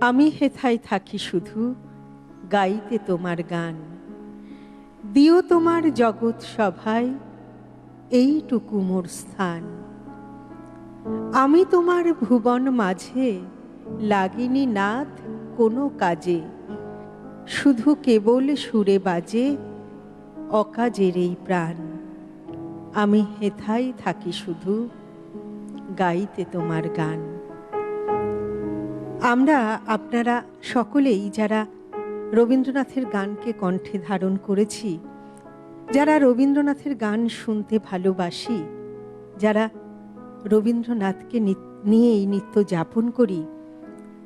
আমি হেথায় থাকি শুধু গাইতে তোমার গান। দিও তোমার জগৎ সভায় এইটুকু মোর স্থান। আমি তোমার ভুবন মাঝে লাগিনি নাথ কোনো কাজে, শুধু কেবল সুরে বাজে অকাজের এই প্রাণ। আমি হেথায় থাকি শুধু গাইতে তোমার গান। আমরা আপনারা সকলেই যারা রবীন্দ্রনাথের গানকে কণ্ঠে ধারণ করেছি, যারা রবীন্দ্রনাথের গান শুনতে ভালোবাসি, যারা রবীন্দ্রনাথকে নিয়েই নিত্য যাপন করি,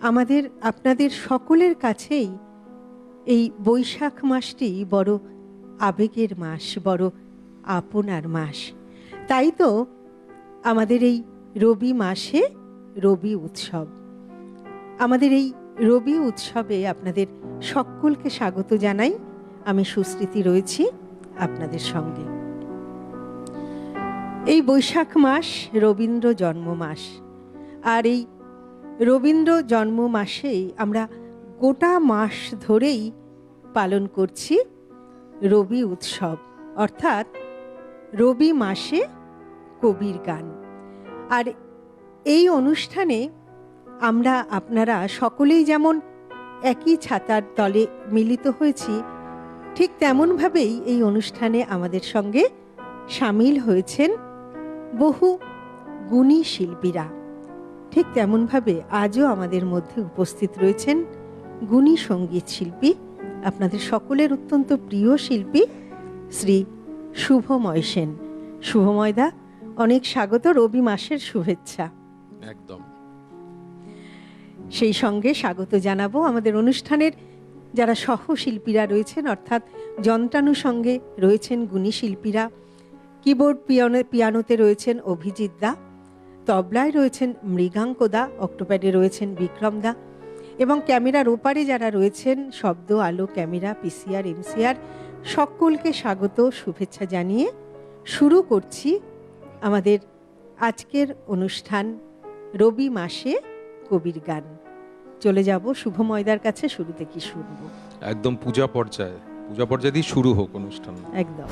আমাদের আপনাদের সকলের কাছেই এই বৈশাখ মাসটি বড় আবেগের মাস, বড় আপনার মাস। তাই তো আমাদের এই রবি মাসে রবি উৎসব। আমাদের এই রবি উৎসবে আপনাদের সকলকে স্বাগত জানাই। আমি সুস্মৃতি রয়েছি আপনাদের সঙ্গে। এই বৈশাখ মাস রবীন্দ্র জন্ম মাস, আর এই রবীন্দ্র জন্ম মাসেই আমরা গোটা মাস ধরেই পালন করছি রবি উৎসব, অর্থাৎ রবি মাসে কবির গান। আর এই অনুষ্ঠানে আমরা আপনারা সকলেই যেমন একই ছাতার তলে মিলিত হয়েছি, ঠিক তেমনভাবেই এই অনুষ্ঠানে আমাদের সঙ্গে সামিল হয়েছেন বহু গুণী শিল্পীরা। ঠিক তেমনভাবে আজও আমাদের মধ্যে উপস্থিত রয়েছেন গুণী সঙ্গীত শিল্পী, আপনাদের সকলের অত্যন্ত প্রিয় শিল্পী শ্রী শুভময় সেন। শুভময়দা, অনেক স্বাগত, রবি মাসের শুভেচ্ছা। একদম। সেই সঙ্গে স্বাগত জানাবো আমাদের অনুষ্ঠানের যারা সহশিল্পীরা রয়েছেন, অর্থাৎ যন্ত্রাণু সঙ্গে রয়েছেন গুণী শিল্পীরা, কিবোর্ড পিয়ানোতে রয়েছেন অভিজিৎ দা, তবলায় রয়েছেন মৃগাঙ্ক দা, অক্টোপ্যাডে রয়েছেন বিক্রম দা, এবং ক্যামেরার ওপারে যারা রয়েছেন শব্দ, আলো, ক্যামেরা, পিসিআর, এমসিআর, সকলকে স্বাগত শুভেচ্ছা জানিয়ে শুরু করছি আমাদের আজকের অনুষ্ঠান রবি মাসে কবির গান। চলে যাব শুভময়দার কাছে। শুরুতে কি শুনবো? একদম পূজা পর্যায়ে দিয়ে শুরু হোক অনুষ্ঠান। একদম।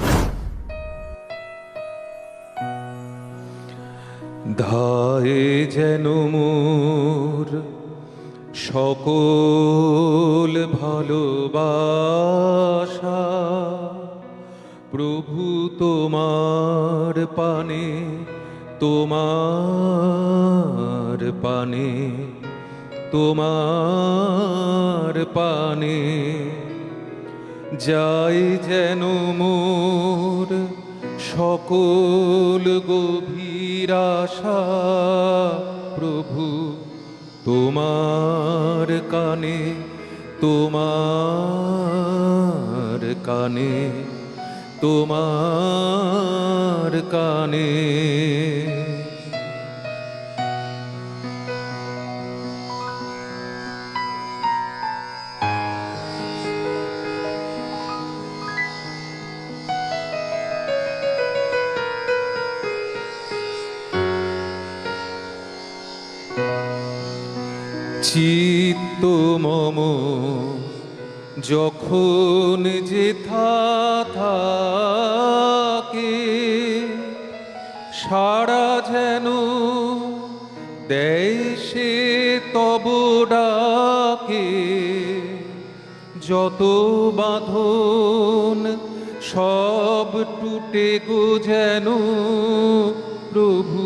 ধায়ে যেন মোর সকল ভালোবাসা, প্রভু তোমার পানে, তোমার পানে, তোমার পানে যাই যেন মোর সকল গভীর আশা, প্রভু তোমার কানে, তোমার কানে, তোমার কানে। চিত্ত মম যখন যেথা থাকে, সারা যেন দেয় সে তব ডাকে, যত বাঁধন সব টুটে গো যেন প্রভু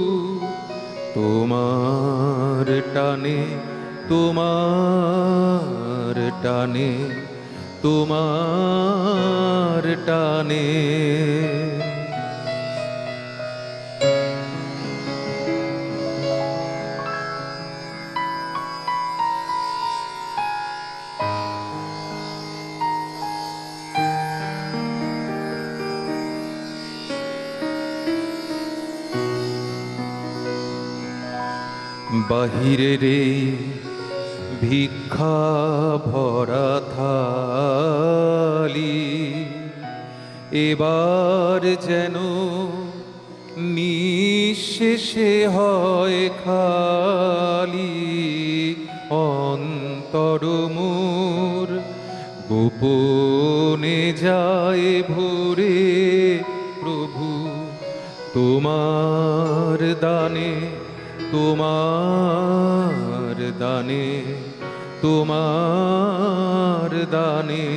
তোমার টানে, তোমার টানে, তোমার টানে। বাহিরে রে ভিক্ষা ভরা থালি, এবার যেন নিঃশেষে হয় খালি, অন্ত অন্তর মোর গোপনে যায় ভরে প্রভু তোমার দানে, তোমার দানে, তোমার দানে।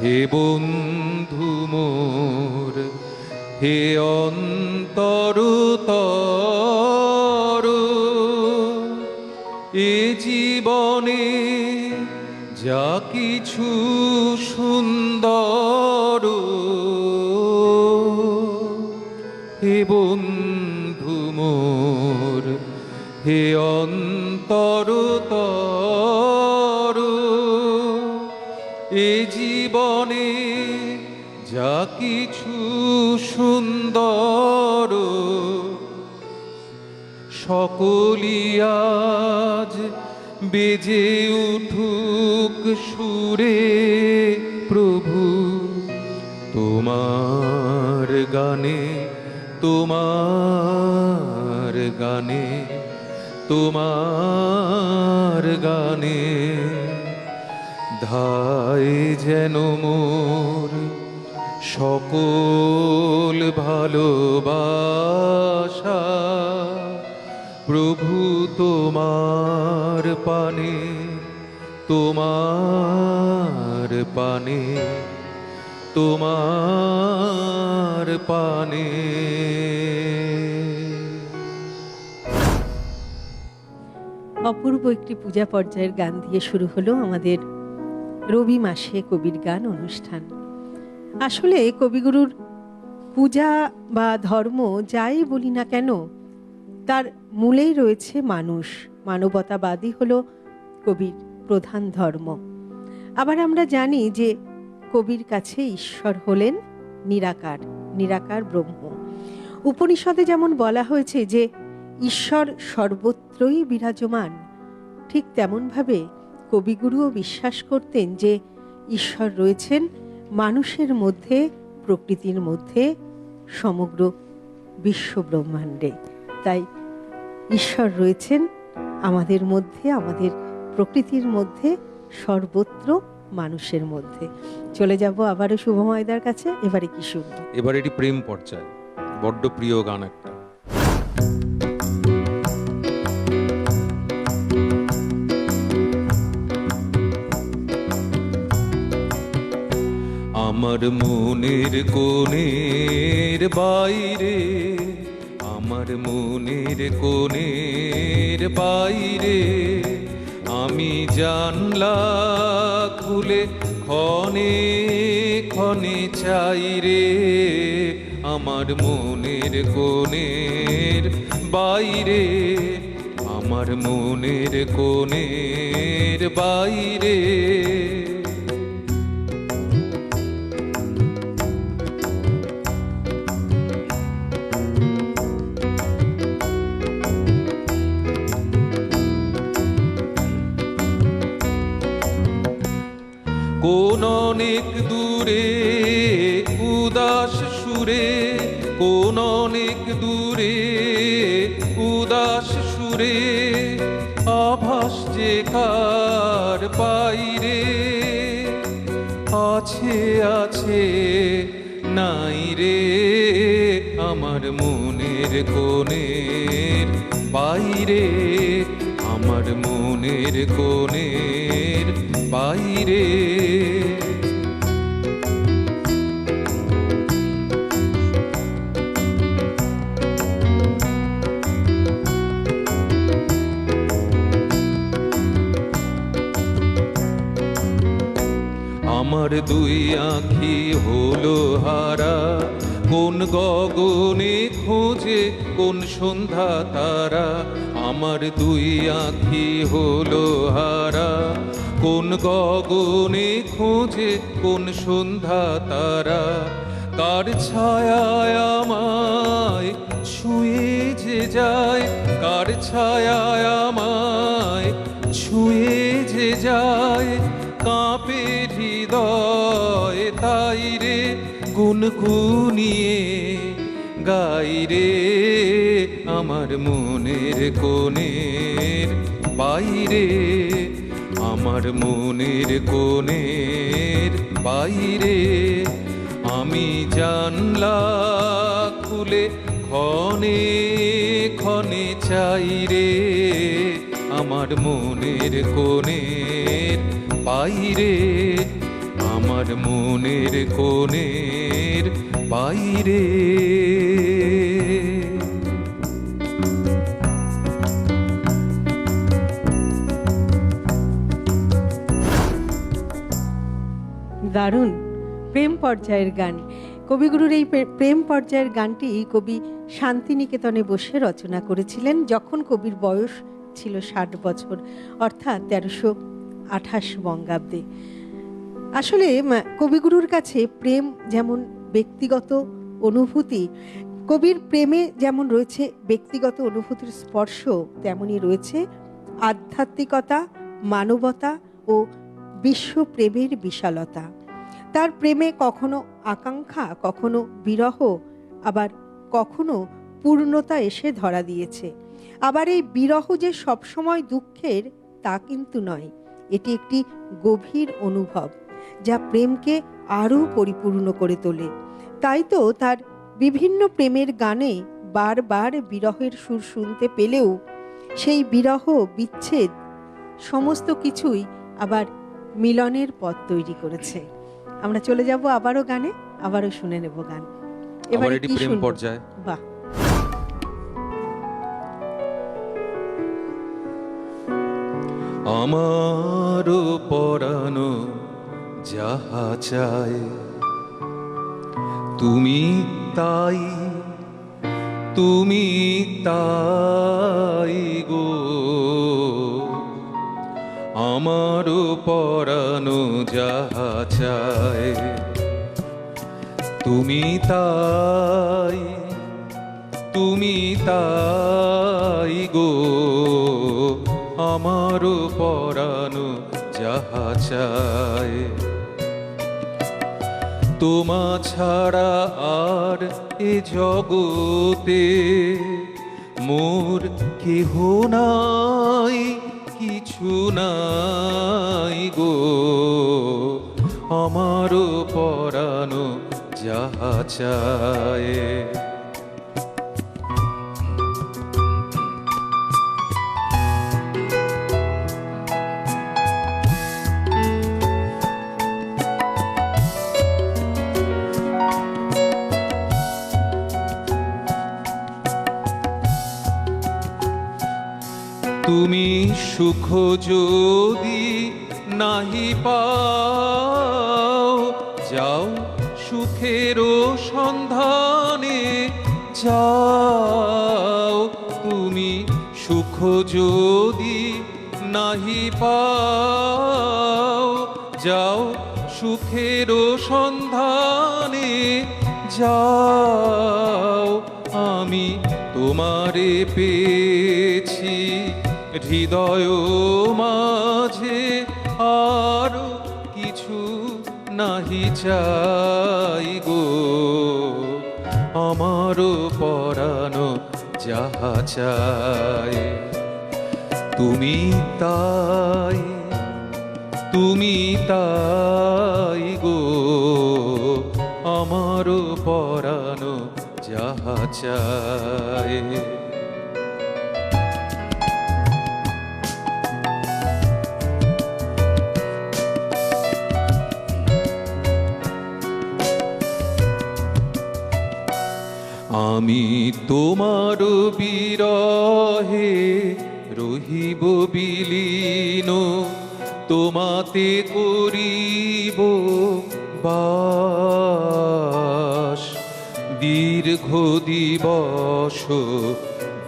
হে বন্ধু মোর, হে অন্তরতর, এ জীবনে যা কিছু সুন্দর, হে বন্ধু মোর, হে অন্তরতর, এ জীবনে যা কিছু সুন্দর, সকলি আজ বেজে উঠুক সুরে প্রভু তোমার গানে, তোমার গানে, তোমার গানে। ধায় যেন মোর সকল ভালোবাসা প্রভু তোমার পানে, তোমার পানে, তোমার পানে। অপূর্ব একটি পূজা পর্যায়ের গান দিয়ে শুরু হলো আমাদের রবি মাসে কবির গান অনুষ্ঠান। আসলে কবিগুরুর পূজা বা ধর্ম যাই বলি না কেন, তার মূলেই রয়েছে মানুষ। মানবতাবাদী হলো কবির প্রধান ধর্ম। আবার আমরা জানি যে কবির কাছে ঈশ্বর হলেন নিরাকার, নিরাকার ব্রহ্ম। উপনিষদে যেমন বলা হয়েছে যে ঈশ্বর সর্বত্রই বিরাজমান, ঠিক তেমনভাবে কবিগুরুও বিশ্বাস করতেন যে ঈশ্বর রয়েছেন মানুষের মধ্যে, প্রকৃতির মধ্যে, সমগ্র বিশ্ব ব্রহ্মাণ্ডে। তাই ঈশ্বর রয়েছেন আমাদের মধ্যে, আমাদের প্রকৃতির মধ্যে, সর্বত্র মানুষের মধ্যে। চলে যাব আবারও শুভময়দার কাছে। এবারে কি শুনব? এবার এটি প্রেম পর্যায়, বড্ড প্রিয় গান একটা। আমার মনের কোণের বাইরে, আমার মনের কোণের বাইরে, আমি জানলা খুলে ক্ষণে ক্ষণে চাই রে। আমার মনের কোণের বাইরে, আমার মনের কোণের বাইরে, কোন অনেক দূরে উদাস সুরে, কোন অনেক দূরে উদাস সুরে, আভাস যে কার পাইরে, আছে আছে নাই রে। আমার মনের কোণের বাইরে, আমার মনের কোণের বাইরে, আমার দুই আঁখি হলো হারা, কোন গগনে খোঁজে কোন সন্ধ্যা তারা। আমার দুই আঁখি হলো হারা, কোন গগনে খোঁজে কোন সন্ধ্যা তারা। কার ছায়ায় আমায় ছুঁয়ে যে যায়, কার ছায়ায় আমায় ছুঁয়ে যে যায়, কাঁপে হৃদয় তাই রে, গুনগুনিয়ে গাই রে। আমার মনের কোণের বাইরে, আমার মনের কোণের বাইরে। আমি জানলা খুলে ক্ষণে ক্ষণে চাই রে, আমার মনের কোণের বাইরে, আমার মনের কোণের বাইরে। দারুণ প্রেম পর্যায়ের গান। কবিগুরুর এই প্রেম পর্যায়ের গানটি কবি শান্তিনিকেতনে বসে রচনা করেছিলেন যখন কবির বয়স ছিল 60 বছর, অর্থাৎ 1328 বঙ্গাব্দে। আসলে কবিগুরুর কাছে প্রেম যেমন ব্যক্তিগত অনুভূতি, কবির প্রেমে যেমন রয়েছে ব্যক্তিগত অনুভূতির স্পর্শ, তেমনি রয়েছে আধ্যাত্মিকতা, মানবতা ও বিশ্বপ্রেমের বিশালতা। তার প্রেমে কখনো আকাঙ্ক্ষা, কখনো বিরহ, আবার কখনো পূর্ণতা এসে ধরা দিয়েছে। আবার এই বিরহ যে সবসময় দুঃখের তা কিন্তু নয়, এটি একটি গভীর অনুভব যা প্রেমকে আরও পরিপূর্ণ করে তোলে। তাই তো তার বিভিন্ন প্রেমের গানে বারবার বিরহের সুর শুনতে পেলেও সেই বিরহ, বিচ্ছেদ সমস্ত কিছুই আবার মিলনের পথ তৈরি করেছে। আমরা চলে যাব আবারও গানে, আবারও শুনে নেব গান। এবারে কি প্রেম পর্যায়। বাহ। আমারও পরানো যাহা চায় তুমি তাই, তুমি তাই গো। আমারও পরানো যাহা চায় তুমি তাই, তুমি তাই গো। আমারও পরানো যাহা চায় তোমা ছাড়া আর এ জগতে মোর কেহ নাই, কিছু নাই গো। আমারও পরানো যাহা চায়। তুমি সুখ যদি নাহি পাও, যাও সুখেরও সন্ধানে যাও। তুমি সুখ যদি নাহি পাও, যাও সুখেরও সন্ধানে যাও। আমি তোমারে পেয়েছি হৃদয় মাঝে, আর কিছু নাহি চাই গো। আমারও পরানো যাহা চাই তুমি তাই, তুমি তাই গো। আমারও পরানো যাহা চাই। আমি তোমার বিরহে রহিব বিলীন, তোমাতে করিব বাস। দীর্ঘ দিবস,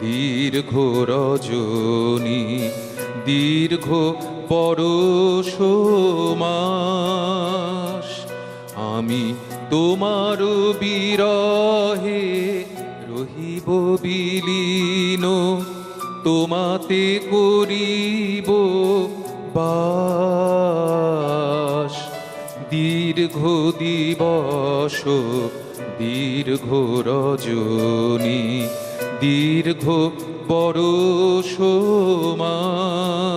দীর্ঘ রজনী, দীর্ঘ বরষ মাস। আমি তোমার বিরহে রহিব বিলীন, তোমাতে করিব বাস। দীর্ঘ দিবস, দীর্ঘ রজনী, দীর্ঘ বরষ মাস।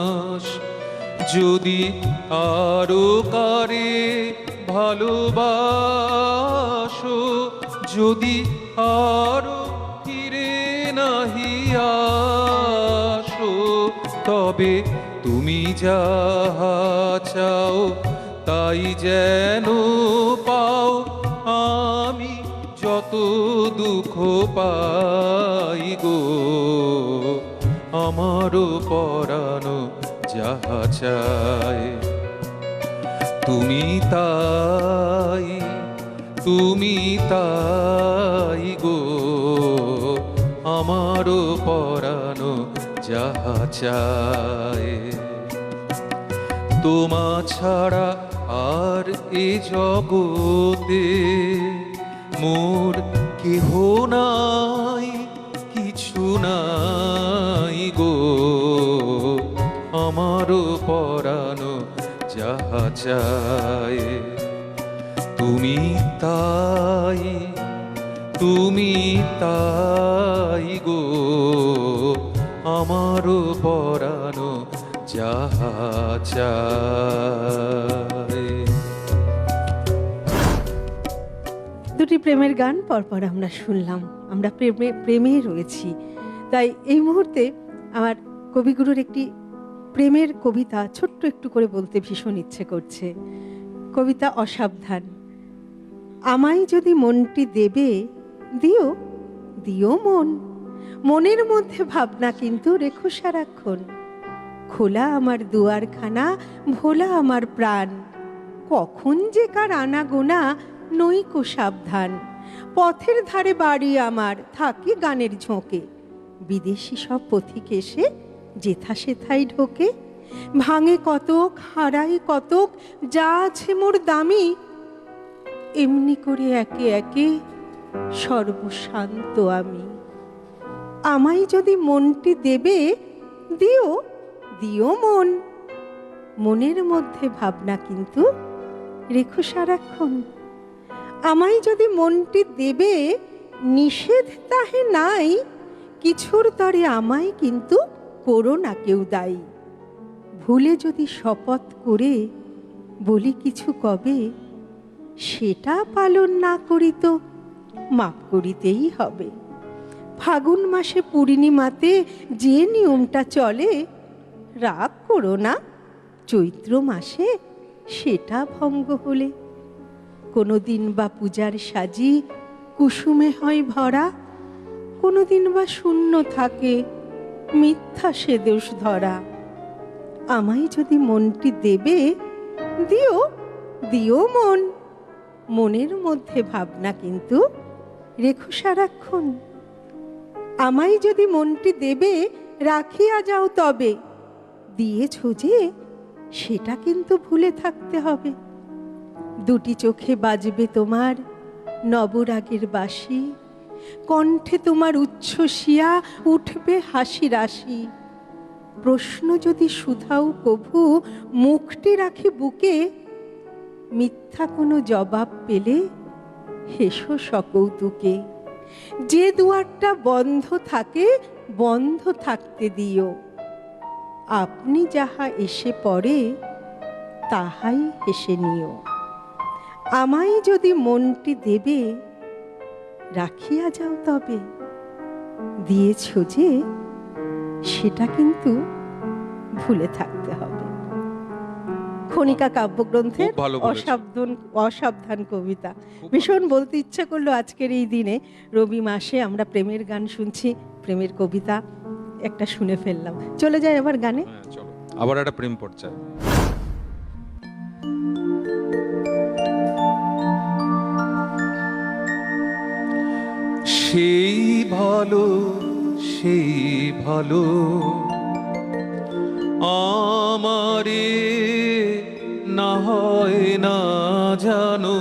যদি আরো কারে ভালোবাসো, যদি আরো ফিরে নাহি আসো, তবে তুমি যাহা চাও তাই যেন পাও। আমি যত দুঃখ পাই গো, আমারও পরানো যাহা চায় তুমি তাই, তুমি তাই গো, আমারও পরানো যাহা চায়। তোমা ছাড়া আর এ জগতে মোর কেহ নাই, কিছু নাই গো, আমারও পরানো যাহা চায় তুমি তাই, তুমি তাই গো, আমারও পরানো যাহা চায়। দুটি প্রেমের গান পরপর আমরা শুনলাম। আমরা প্রেমে রয়েছি, তাই এই মুহূর্তে আমার কবিগুরুর একটি প্রেমের কবিতা ছোট্ট একটু করে বলতে ভীষণ ইচ্ছে করছে। কবিতা অসাবধান। আমায় যদি মনটি দেবে, দিও দিও মন, মনের মধ্যে ভাবনা কিন্তু রেখো সারাক্ষণ। খোলা আমার দুয়ারখানা, ভোলা আমার প্রাণ, কখন যে কার আনা গোনা নইকো সাবধান। পথের ধারে বাড়ি আমার, থাকি গানের ঝোঁকে, বিদেশি সব পথিক এসে যেথা সেথাই ঢোকে। ভাঙে কতক, হারাই কতক, যা আছে মোর দামি, এমনি করে একে একে সর্বশান্ত আমি। আমায় যদি মনটি দেবে, দিও দিও মন, মনের মধ্যে ভাবনা কিন্তু রেখো সারাক্ষণ। আমায় যদি মনটি দেবে, নিষেধ তাহে নাই, কিছুর তরে আমায় কিন্তু করো না কেউ দায়ী। ভুলে যদি শপথ করে বলি কিছু কবে, সেটা পালন না করি তো মাপ করিতেই হবে। ফাগুন মাসে পূর্ণিমাতে যে নিয়মটা চলে, রাগ করো না চৈত্র মাসে সেটা ভঙ্গ হলে। কোনো দিন বা পূজার সাজি কুসুমে হয় ভরা, কোনো দিন বা শূন্য থাকে মিথ্যা সে দোষ ধরা। আমায় যদি মনটি দেবে, দিও দিও মন, মনের মধ্যে ভাবনা কিন্তু রেখো সারাক্ষণ। আমায় যদি মনটি দেবে, রাখিয়া যাও তবে, দিয়েছ যে সেটা কিন্তু ভুলে থাকতে হবে। দুটি চোখে বাজবে তোমার নবরাগের বাঁশি, কণ্ঠে তোমার উচ্ছ্বসিয়া উঠবে হাসি রাশি। প্রশ্ন যদি শুধাও কভু মুখটি রাখি বুকে, মিথ্যা কোনো জবাব পেলে হেসো সকৌতুকে। যে দুয়ারটা বন্ধ থাকে বন্ধ থাকতে দিও, আপনি যাহা এসে পড়ে তাহাই হেসে নিও। আমায় যদি মনটি দেবে, রাখিয়া যাও তবে, দিয়েছ যে সেটা কিন্তু ভুলে থাকতে হবে। খনিকা কাব্যগ্রন্থের খুব ভালো বলেছো। অসাবধান কবিতা। খুব ভীষণ বলতে ইচ্ছে করলো আজকের এই দিনে, রবি মাসে আমরা প্রেমের গান শুনছি, প্রেমের কবিতা একটা শুনে ফেললাম। চলে যাই আবার গানে। হ্যাঁ, চলো আবার একটা প্রেম পর্যায়ে। সেই ভালো, সেই ভালো আমারে না হয় না জানো,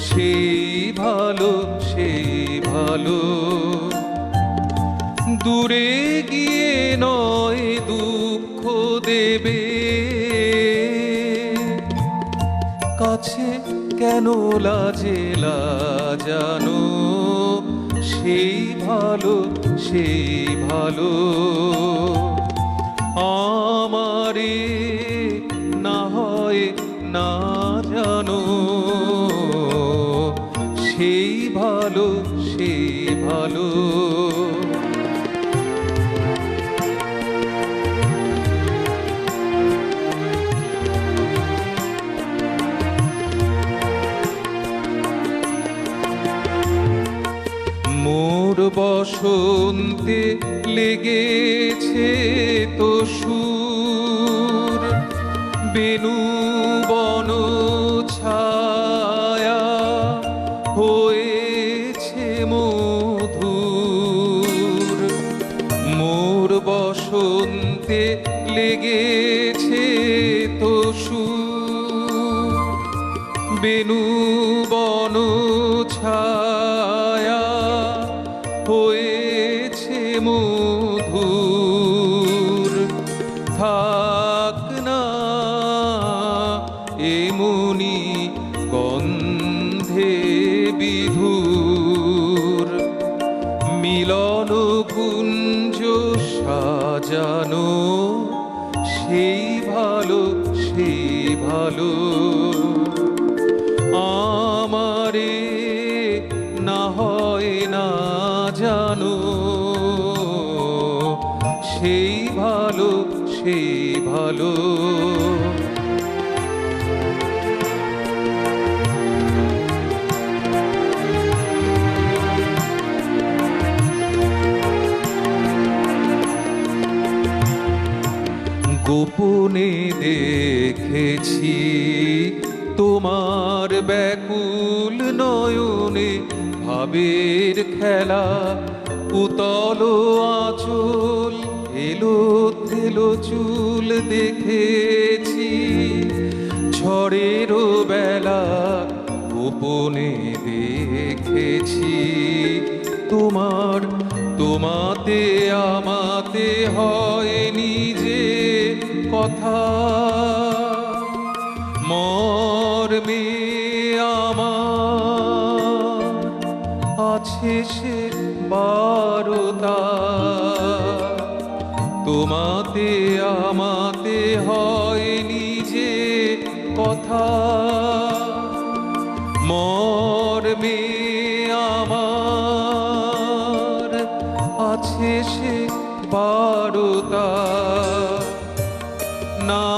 সেই ভালো, সেই ভালো দূরে গিয়ে নয় দুঃখ দেবে, কাছে কেন লাজে লাজানো, সেই ভালো, সেই ভালো আমার বসন্তে লেগেছে তো সুর, বেনু বন ছায়া হয়েছে মধুর। মোর বসন্তে লেগেছে তো সুর, বেনু বন ছায়া হয়েছে মধুর। থাক না এমনি গন্ধে বিধুর, মিলন কুঞ্জ সাজানো সেই ভালো, সেই ভালো। আমারে না হয় না জানো, সেই ভালো, সেই ভালো। গোপনে দেখেছি তোমার ব্যাকুল নয়নে ভাবের খেলা, উতল আঁচল এলো থেলো চুল দেখেছি ঝড়ের বেলা। গোপনে দেখেছি তোমার, তোমাতে আমাতে হয়নি যে কথা, মর্মে আমার আছে সে বারতা। তোমাতে আমাতে হয়নি যে কথা, মর্মে আমার আছে সে বারতা। না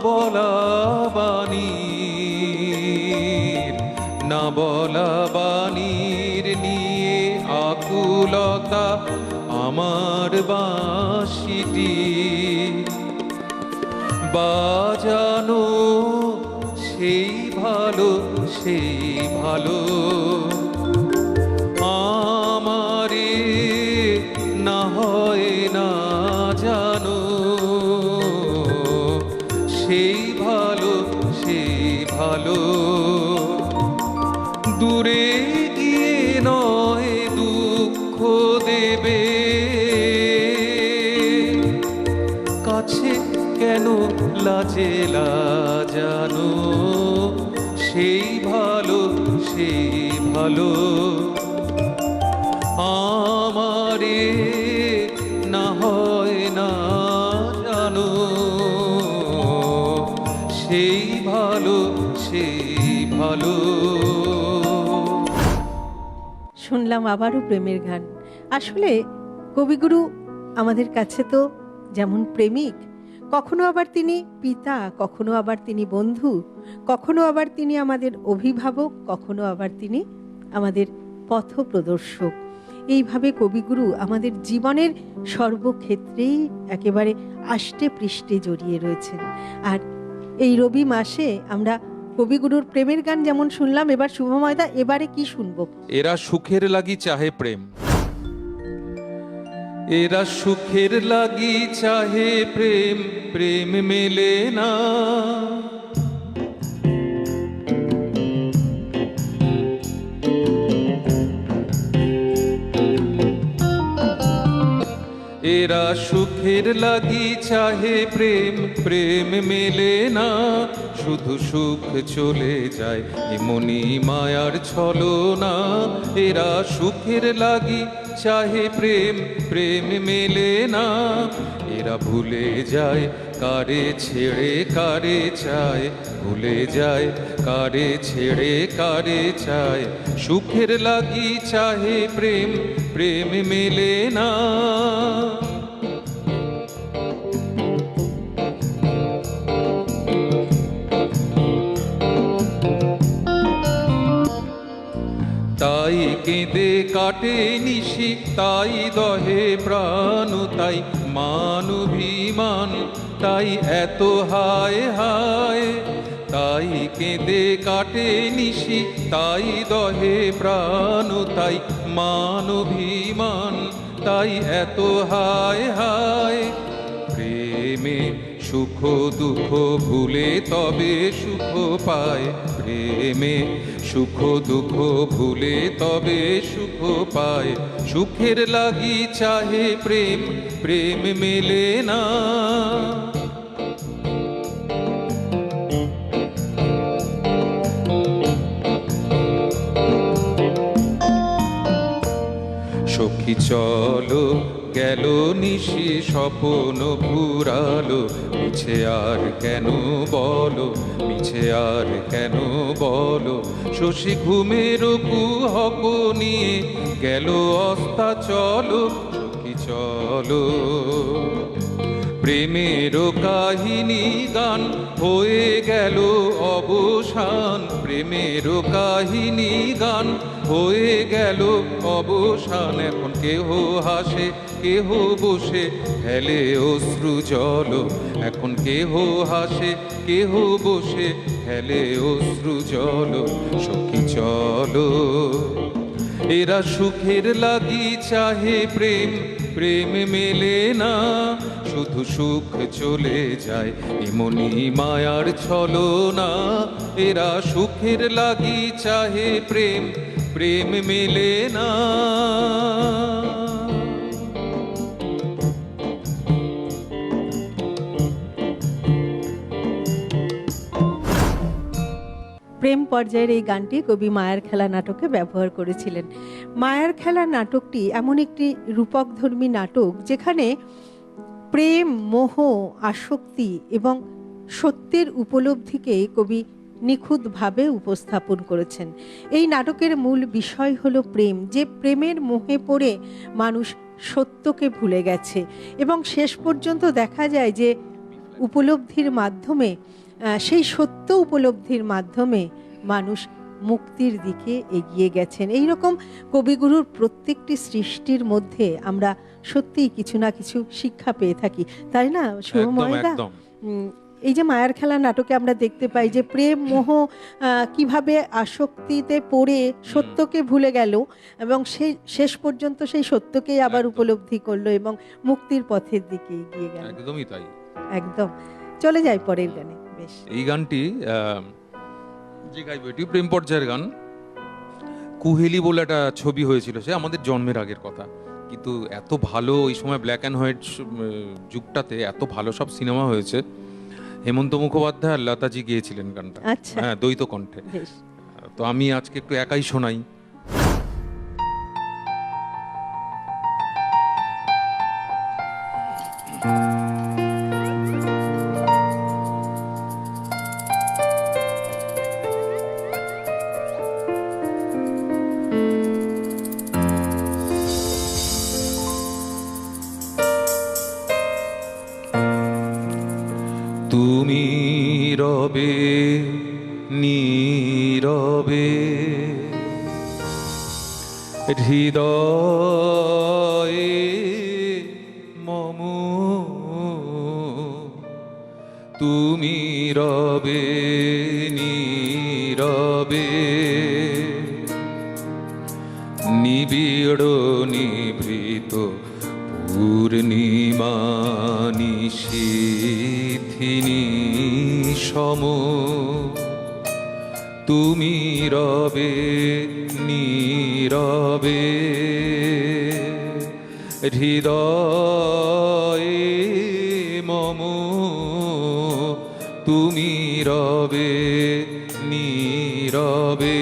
বলা বাণীর, না বলা বাণীর নিয়ে আকুলতা আমার বাঁশিটি বাজানো সেই ভালো, সেই ভালো। আমারে না হয় না জানো, সেই ভালো, সেই ভালো। দূরে গিয়ে নয় দুঃখ দেবে, কাছে কেন লাজে লাজানো, সেই ভালো, সেই ভালো। আমারে না হয় না জানো, সেই ভালো, সেই ভালো। শুনলাম আবারও প্রেমের গান। আসলে কবিগুরু আমাদের কাছে তো যেমন প্রেমিক, কখনো আবার তিনি পিতা, কখনো আবার তিনি বন্ধু, কখনো আবার তিনি আমাদের অভিভাবক, কখনো আবার তিনি আমাদের পথপ্রদর্শক। এইভাবে কবিগুরু আমাদের জীবনের সর্বক্ষেত্রেই একেবারে আষ্টে পৃষ্ঠে জড়িয়ে রয়েছেন। আর এই রবি মাসে আমরা কবিগুরুর প্রেমের গান যেমন শুনলাম, এবার শুভময়দা এবারে কি শুনবো? এরা সুখের লাগি চাহে প্রেম, এরা সুখের লাগি চাহে প্রেম, প্রেম মেলে না। এরা সুখের লাগি চাহে প্রেম, প্রেম মেলে না। শুধু সুখ চলে যায় এমনি মায়ার ছলনা। এরা সুখের লাগি চাহে প্রেম, প্রেম মেলে না। এরা ভুলে যায় কারে ছেড়ে কারে চায়, ভুলে যায় কারে ছেড়ে কারে চায়। সুখের লাগি চাহে প্রেম, প্রেম মেলে না। তাই কেঁদে কাটে নিশি তাই দহে প্রাণ, তাই মান অভিমান, তাই এত হায় হায়। তাই কেঁদে কাটে নিশি তাই দহে প্রাণ, তাই মান অভিমান, তাই এত হায় হায়। প্রেমে সুখ দুঃখ ভুলে তবে সুখ পায়, প্রেমে সুখ দুঃখ ভুলে তবে সুখ পায়। সুখের লাগি চাহে প্রেম, প্রেম মেলে না। সখী চলো গেল নিশি স্বপ্ন ফুরালো, মিছে আর কেন বলো, মিছে আর কেন বলো। শশী ঘুমের কুহক নিয়ে গেল অস্তা চলো, সখী চলো। প্রেমের কাহিনী গান হয়ে গেল অবসান, প্রেমের কাহিনী গান হয়ে গেল অবসান। এখন কেহ হাসে কেহ বসে ফেলে অশ্রু জল, এখন কেহ হাসে কেহ বসে ফেলে অশ্রু জল। সখী চলো এরা সুখের লাগি চাহে প্রেম, প্রেম মেলে না। শুধু সুখ চলে যায় এমনি মায়ার ছলনা, এরা সুখের লাগি চাহে প্রেম, প্রেম মেলে না। প্রেম পর্যায়ের এই গানটি কবি মায়ার খেলা নাটকে ব্যবহার করেছিলেন। মায়ার খেলা নাটকটি এমন একটি রূপকধর্মী নাটক যেখানে প্রেম, মোহ, আসক্তি এবং সত্যের উপলব্ধিকে কবি নিখুঁতভাবে উপস্থাপন করেছেন। এই নাটকের মূল বিষয় হলো প্রেম, যে প্রেমের মোহে পড়ে মানুষ সত্যকে ভুলে গেছে এবং শেষ পর্যন্ত দেখা যায় যে উপলব্ধির মাধ্যমে, সেই সত্য উপলব্ধির মাধ্যমে মানুষ মুক্তির দিকে এগিয়ে গেছেন। এই রকম কবিগুরুর প্রত্যেকটি সৃষ্টির মধ্যে আমরা সত্যিই কিছু না কিছু শিক্ষা পেয়ে থাকি, তাই না শুভময়দা? এই যে মায়ার খেলা নাটকে আমরা দেখতে পাই যে প্রেম মোহ কিভাবে আসক্তিতে পড়ে সত্যকে ভুলে গেল এবং সেই শেষ পর্যন্ত সেই সত্যকেই আবার উপলব্ধি করলো এবং মুক্তির পথের দিকে এগিয়ে গেল। একদমই তাই, একদম। চলে যাই পরের গানে। বেশ, এই গানটি যে গাইব এটি প্রেম পর্যায়ের গান। কুহেলি বলে একটা ছবি হয়েছিল, সে আমাদের জন্মের আগের কথা, কিন্তু এত ভালো ওই সময় ব্ল্যাক অ্যান্ড হোয়াইট যুগটাতে এত ভালো সব সিনেমা হয়েছে। হেমন্ত মুখোপাধ্যায় আর লতাজি গিয়েছিলেন গানটা, হ্যাঁ, দ্বৈত কণ্ঠে। তো আমি আজকে একটু একাই শোনাই। তুমি রবে নীরবে হৃদয়ে মম, তুমি রবে নীরবে নিবিড় নিভৃত পূর্ণিমা নিশীথিনী সম, তুমি রবে নীরবে হৃদয়ে মম, তুমি রবে নীরবে।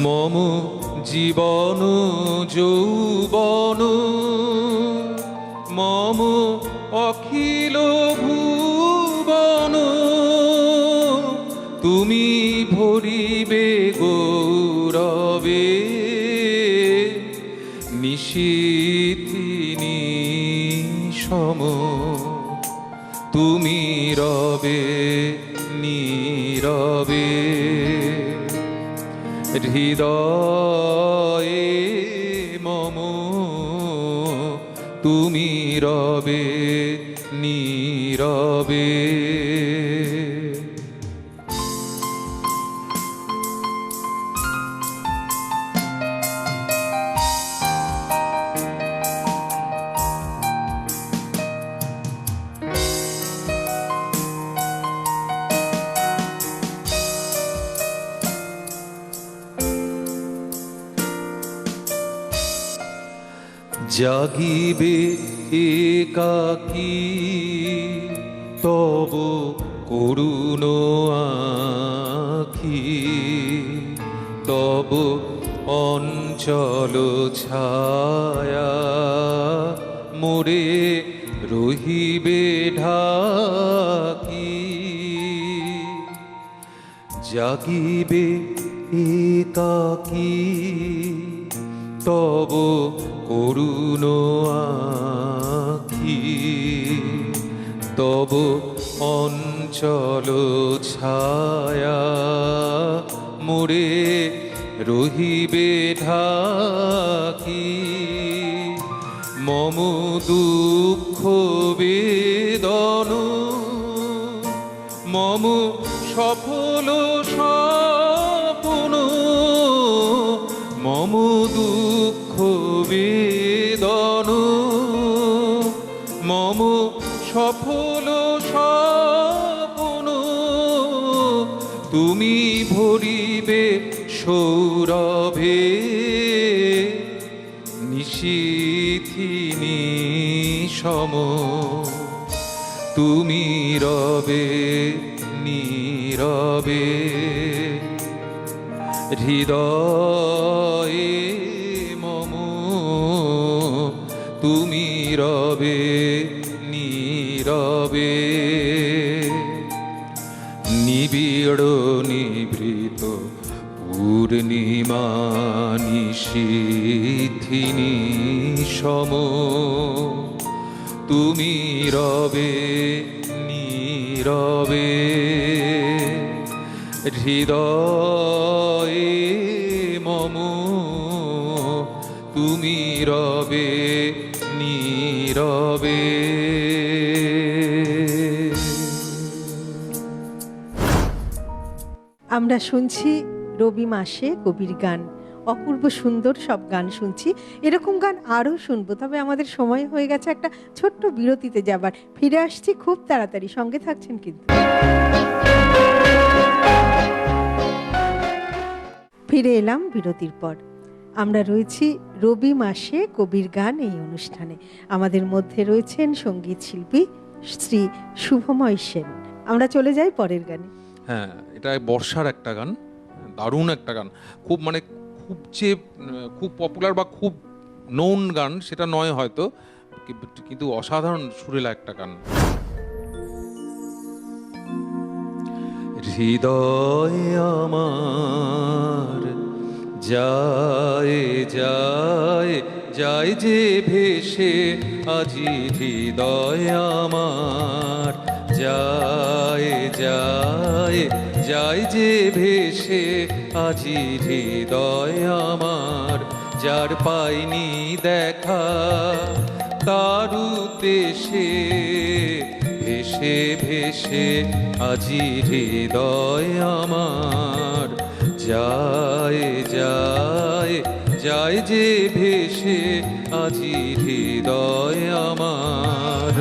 মম জীবন যৌবন, মম অখিল ভুবন তুমি ভরিবে গৌরবে নিশীথিনী সম তুমি রবে নীরবে হৃদয়ে মম তুমি রবে নীরবে। জাগিবে একাকী তব করুণ আখি তব অঞ্চল ছায়া মোরে রহিবে ঢাকি জাগিবে একাকী তব করুণ আখি তব অঞ্চল ছায়া মোরে রহিবে ঢাকি মম দুঃখ বেদন মম সফল স্বপ্ন মম দুঃখ বেদন মম সফল স্বপ্ন তুমি ভরিবে সৌরভে নিশীথিনী সম তুমি রবে নীরবে হৃদয়ে মম তুমি রবে নীরবে নিবিড় নিভৃত পূর্ণিমা নিশীথিনী সম তুমি রবে নীরবে হৃদয়ে মম তুমি রবে নীরবে। আমরা শুনছি রবি মাসে কবির গান, অপূর্ব সুন্দর সব গান শুনছি। এরকম গান আরও শুনবো, তবে আমাদের সময় হয়ে গেছে একটা ছোট্ট বিরতিতে যাবার। ফিরে আসছি খুব তাড়াতাড়ি, সঙ্গে থাকছেন কিন্তু। ফিরে এলাম বিরতির পর। আমরা রয়েছি রবি মাসে কবির গান এই অনুষ্ঠানে। আমাদের মধ্যে রয়েছেন সঙ্গীত শিল্পী শ্রী শুভময় সেন। আমরা চলে যাই পরের গানে। হ্যাঁ, এটা বর্ষার একটা গান, দারুণ একটা গান। খুব মানে খুব যে খুব পপুলার বা খুব নোন গান সেটা নয় হয়তো, কিন্তু অসাধারণ সুরেলা একটা গান। হৃদয় আমার যায় যায় যায় যে ভেসে আজি, হৃদয় আমার যায় যায় যায় যে ভেসে আজি, হৃদয় আমার যার পাইনি দেখা তার উদ্দেশে ভেসে ভেসে আজি, হৃদয় আমার যায় যায় যায় যে ভেসে আজি, হৃদয় আমার।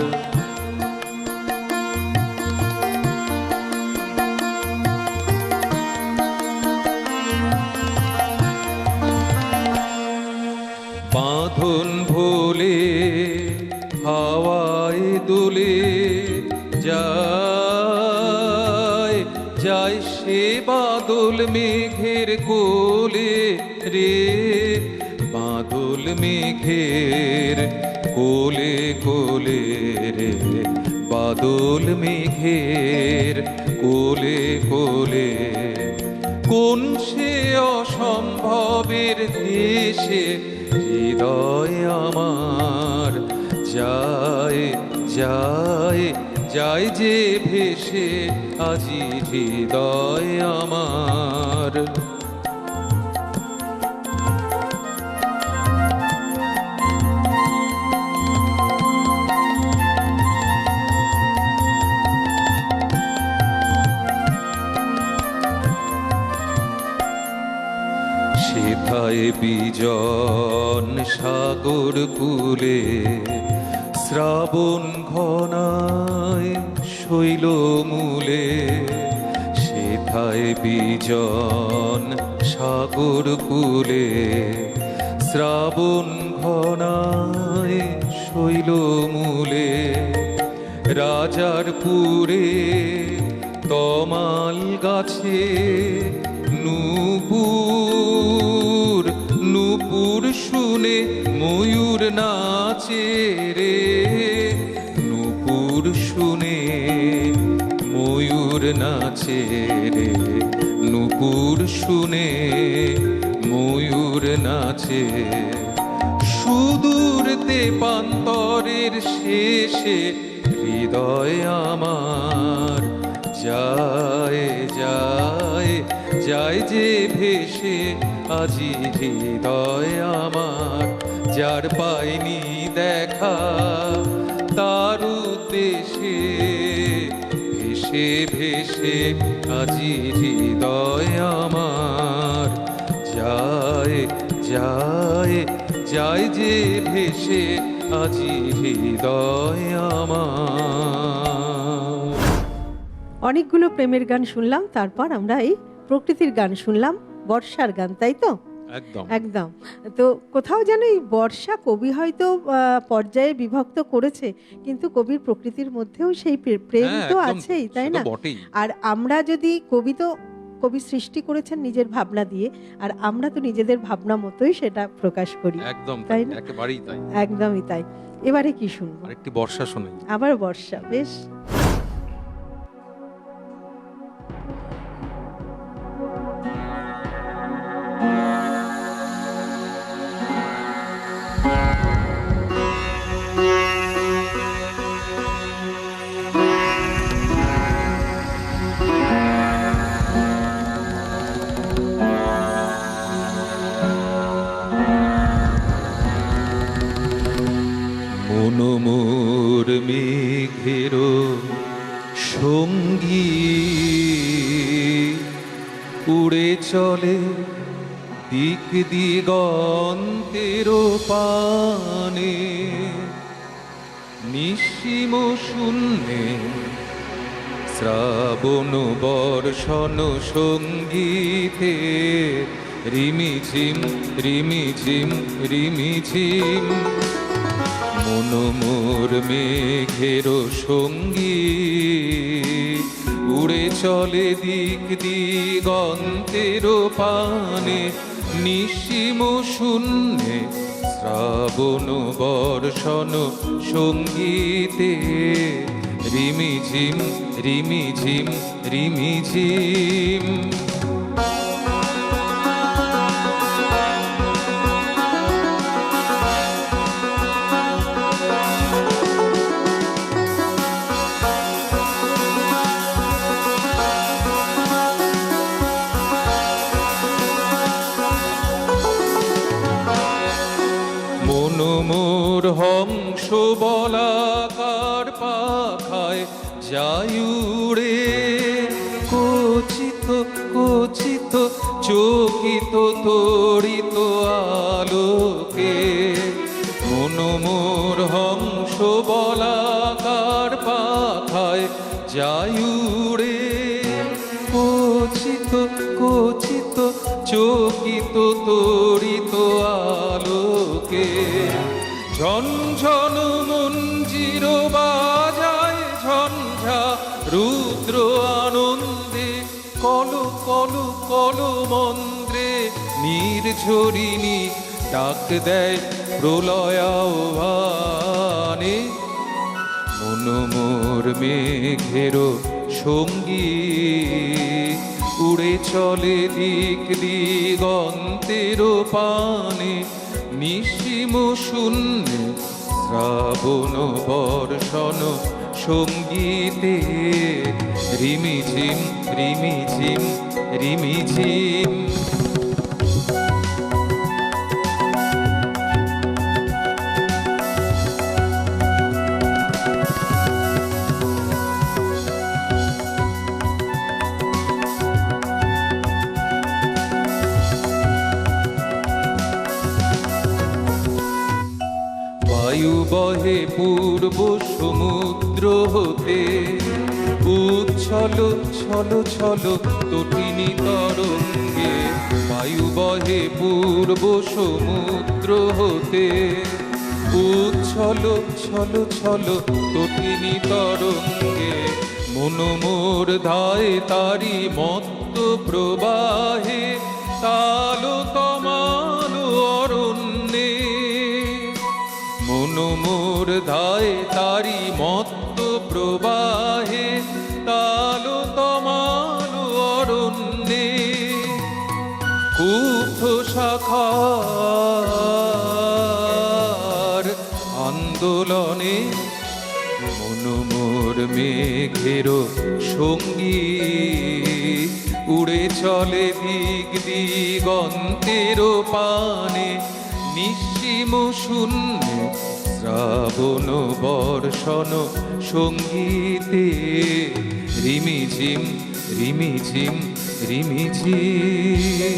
বাঁধন ভোলে হাওয়ায় দোলে যায় যায় সে বাদল মেঘের কোলে রে, বাদল মেঘের কোলে কোলে রে বাদল মেঘের কোলে কোলে, কোন সে অসম্ভবের দেশে হৃদয় আমার যায় যায় যায় যে ভেসে আজি হৃদয় আমার। সেথায় বিজন সাগর কূলে শ্রাবণ ঘনায় শৈল মূলে, সেথায় বিজন সাগর কূলে শ্রাবণ ঘনায় শৈল মূলে, রাজার পুরে তমাল গাছে নূপুর নূপুর শুনে ময়ূর নাচে রে, নূপুর শুনে ময়ূর নাচে রে, নূপুর শুনে ময়ূর নাচে। সুদূর তেপান্তরের শেষে হৃদয় আমার যায় যায় যায় যে ভেসে আজি হৃদয় আমার, যার পাইনি দেখা তার উদ্দেশে ভেসে ভেসে আজি হৃদয় আমার যায় যায় যায় যে ভেসে আজি হৃদয় আমার। অনেকগুলো প্রেমের গান শুনলাম, তারপর আমরা এই প্রকৃতির গান শুনলাম, বর্ষার গান, তাই তো? একদম একদম। তো কোথাও যেন এই বর্ষা কবি হয়তো পর্যায়ে বিভক্ত করেছে, কিন্তু কবির প্রকৃতির মধ্যেও সেই প্রেম তো আছেই, তাই না? আর আমরা যদি কবি সৃষ্টি করেছেন নিজের ভাবনা দিয়ে, আর আমরা তো নিজেদের ভাবনা মতোই সেটা প্রকাশ করি, একদম তাই না? একেবারেই তাই, একদমই তাই। এবারে কি শুনবো? আরেকটি বর্ষা শোনাই। আবার বর্ষা, বেশ। মনোমোর মেঘের সঙ্গী উড়ে চলে দিক দিগন্তের পানে, নিঃসীম শূন্যে শ্রাবণ বর্ষণ সঙ্গীতে রিমিঝিম রিমিঝিম রিমিঝিম। মনোমোর মেঘের সঙ্গী উড়ে চলে দিক দিগন্তের পানে, নিঃসীম শূন্যে শ্রাবণ বর্ষণ সঙ্গীতে রিমিঝিম রিমিঝিম রিমিঝিম। মনোমোর হংস বলাকার পাখায় যায় উড়ে, কচিত কচিত চকিত তড়িত আলোকে। মনোমোর হংস বলাকার পাখায় যায় উড়ে, কচিত কচিত চকিত তড়িত আলোকে। ঝনঝন মঞ্জির বাজায় ঝঞ্ঝা রুদ্র আনন্দে, কল কল কল মন্দ্রে নির্ঝরিণী ডাক দেয় প্রলয় আহ্বানে, মন মোর মেঘের সঙ্গী, উড়ে চলে দিক দিগন্তের পানে, নিঃসীম শূন্যে শ্রাবণ বর্ষণ সঙ্গীতে, রিমিঝিম রিমিঝিম রিমিঝিম। বায়ু বহে পূর্ব সমুদ্র হতে, উচ্ছল ছল ছল তটিনী তরঙ্গে। বায়ু বহে পূর্ব সমুদ্র হতে, উচ্ছল ছল ছল তটিনী তরঙ্গে। মন মোর ধায় তারি মত্ত প্রবাহে, তাল তমাল অরণ্যে। মন মোর ধায় তারি মত্ত প্রবাহে, তাল তমাল অরণ্যে। কুব্ধ শাখার আন্দোলনে, মন মোর মেঘের সঙ্গী, উড়ে চলে দিক দিগন্তের পানে, নিঃসীম শূন্যে শ্রাবণ বর্ষণ সঙ্গীতে, রিমিঝিম রিমিঝিম রিমিঝিম।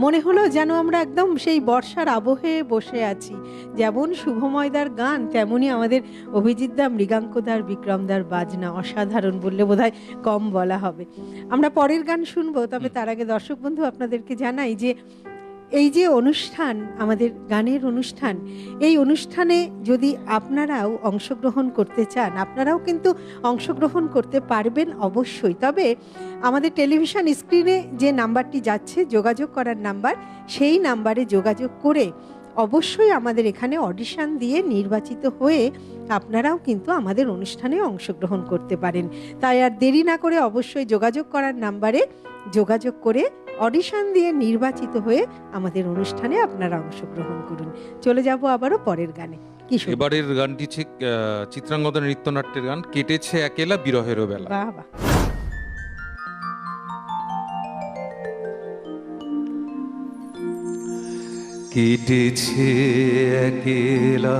মনে হলো যেন আমরা একদম সেই বর্ষার আবহে বসে আছি। যেমন শুভময়দার গান, তেমনি আমাদের অভিজিৎদা, মৃগাঙ্কদার, বিক্রমদার বাজনা অসাধারণ বললে বোধহয় কম বলা হবে। আমরা পরের গান শুনবো, তবে তার আগে দর্শক বন্ধু আপনাদেরকে জানাই যে এই যে অনুষ্ঠান, আমাদের গানের অনুষ্ঠান, এই অনুষ্ঠানে যদি আপনারাও অংশগ্রহণ করতে চান, আপনারাও কিন্তু অংশগ্রহণ করতে পারবেন অবশ্যই। তবে আমাদের টেলিভিশন স্ক্রিনে যে নাম্বারটি যাচ্ছে যোগাযোগ করার নাম্বার, সেই নাম্বারে যোগাযোগ করে অবশ্যই আমাদের এখানে অডিশন দিয়ে নির্বাচিত হয়ে আপনারাও কিন্তু আমাদের অনুষ্ঠানে অংশগ্রহণ করতে পারেন। তাই আর দেরি না করে অবশ্যই যোগাযোগ করার নাম্বারে যোগাযোগ করে অডিশন দিয়ে নির্বাচিত হয়ে আমাদের অনুষ্ঠানে আপনারা অংশগ্রহণ করুন। চলে যাব আবারও পরের গানে। কি এবারের গানটি ঠিক চিত্রাঙ্গদা নৃত্যনাট্যের গান, কেটেছে একেলা বিরহেরও বেলা। বাহ বাহ। কেটেছে একেলা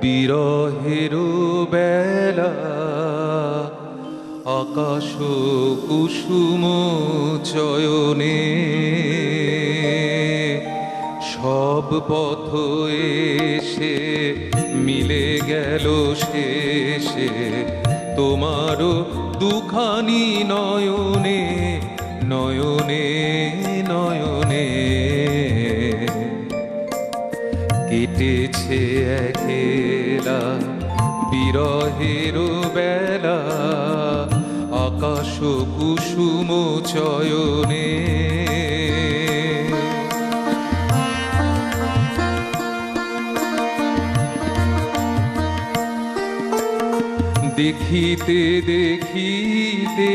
বিরহেরও বেলা, আকাশ কুসুম চয়নে, সব পথ এসে মিলে গেল শেষে, তোমারও দুখানি নয়নে নয়নে নয়নে। কেটেছে একেলা বিরহেরও বেলা, আকাশ কুসুম চয়নে। দেখিতে দেখিতে